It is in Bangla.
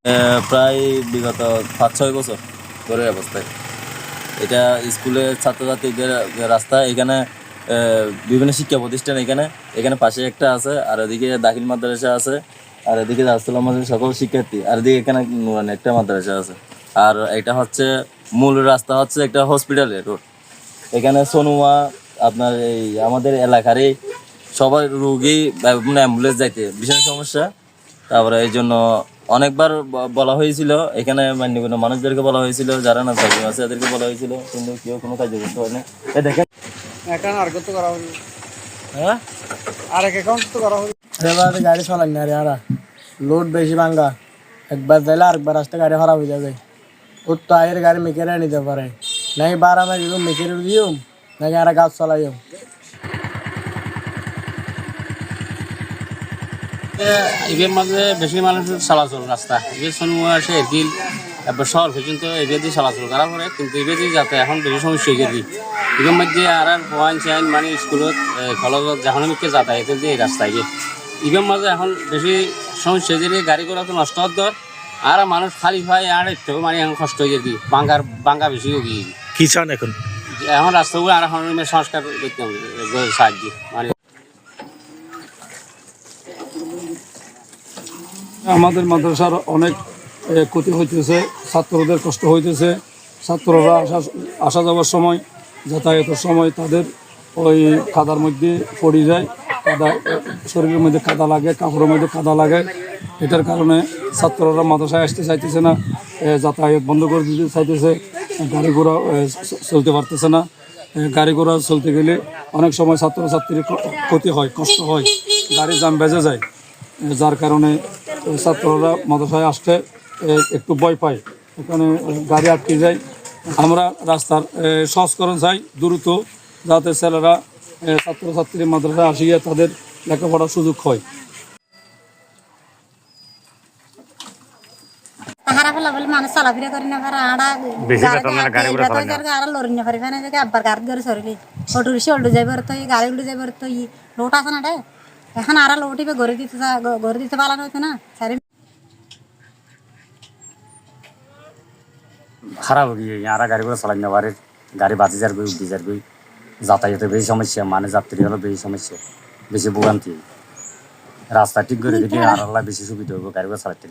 প্রায় বিগত 5-6 বছর ধরে অবস্থায় এটা স্কুলের ছাত্রছাত্রীদের রাস্তা। এখানে বিভিন্ন শিক্ষা প্রতিষ্ঠান এখানে পাশে একটা আছে, আর এদিকে দাখিল মাদ্রাসা আছে, আর এদিকে রাসুল আমাদের সকল শিক্ষার্থী, আর এদিকে এখানে নুরানি একটা মাদ্রাসা আছে। আর এটা হচ্ছে মূল রাস্তা হচ্ছে একটা হসপিটালের রোড। এখানে সোনুয়া আপনার এই আমাদের এলাকারই সবার রোগী অ্যাম্বুলেন্স যাইতে ভীষণ সমস্যা। তারপরে এই জন্য অনেকবার বলা হয়েছিল, এখানে মান্যগণ্য মানুষদেরকে বলা হয়েছিল, যারা না চাকরি আছে এদেরকে বলা হয়েছিল, কিন্তু কেউ কোনো কাজ করতে হয় না। এই দেখেন এখন আর কত করা হলো, হ্যাঁ আর এক অ্যাকাউন্ট তো করা হলো। এবার গাড়ি চালান না রে, আর লোড বেশি ভাঙ্গা, একবার যাইলে আরেকবার রাস্তা গাড়ি খারাপ হয়ে যাবে। ওর তো আয়ের গাড়ি মেকেরে নিতে পারে, নাকি বারা মারি মেকেরে দিও, নাকি আর গাছ চালাইও। এর মাঝে বেশি মানুষের চলাচল রাস্তা এর সোনুয়া আসে এদিল এবার শহর পর্যন্ত এগিয়ে দিয়ে চলাচল করার পরে, কিন্তু এগিয়ে দিয়ে যাতে এখন বেশি সমস্যা এগিয়ে দিই এর মধ্যে আর পয়েন্ট চাইন মানে স্কুলত কলেজত যখন আমি যাতায়াতের দিয়ে এই রাস্তায় গিয়ে এর মাঝে এখন বেশি সমস্যা যে গাড়ি ঘোড়া তো নষ্ট হওয়ার দর, আর মানুষ খালি হয় আর একটু মানে এখন কষ্ট হয়ে যেত বাঙ্গা বেশি গিয়ে কি চান এখন রাস্তাগুলো আর এখন সংস্কার করতে হবে সাহায্য মানে। আমাদের মাদ্রাসার অনেক ক্ষতি হইতেছে, ছাত্রদের কষ্ট হইতেছে। ছাত্ররা আসা যাওয়ার সময়, যাতায়াতের সময় তাদের ওই কাদার মধ্যে পড়ে যায়, কাদা শরীরের মধ্যে কাদা লাগে, কাপড়ের মধ্যে কাদা লাগে। এটার কারণে ছাত্ররা মাদ্রাসায় আসতে চাইতেছে না, যাতায়াত বন্ধ করে দিতে চাইতেছে, গাড়ি ঘোড়া চলতে পারতেছে না। গাড়ি ঘোড়া চলতে গেলে অনেক সময় ছাত্রছাত্রীর ক্ষতি হয়, কষ্ট হয়, গাড়ি জ্যাম বেজে যায়, যার কারণে ছাত্ররা মাদ্রাসায় আসতে একটু ভয় পায়, এখানে গাড়ি আটকে যায়। আমরা রাস্তার সংস্করণ চাই দ্রুত, যাতে ছেলেরা ছাত্রছাত্রী মাদ্রাসায় আসিয়া তাদের লেখাপড়ার সুযোগ হয়। মানুষ চলাফেরা করি না পারে, আর লড়ি না পারি আবার গাড়ি ধরে সরিলি অটো রিক্সা উল্টে যাইবার তো গাড়ি উল্টে যাইবার তো লোট আছে না রে, এখন আর লোটিবে গড়ে দিতে পালানো হতো না সারি খারাপ গিয়ে আর গাড়ি করে চালাই না পারে, গাড়ি বাজি যার গই উঠে যার গই, যাতায়াতের বেশি সমস্যা, মানে যাত্রী হলো বেশি সমস্যা, বেশি ভোগান্তি। রাস্তা ঠিক করে দিলে আর বেশি সুবিধা হবো গাড়ি করে চালাতে।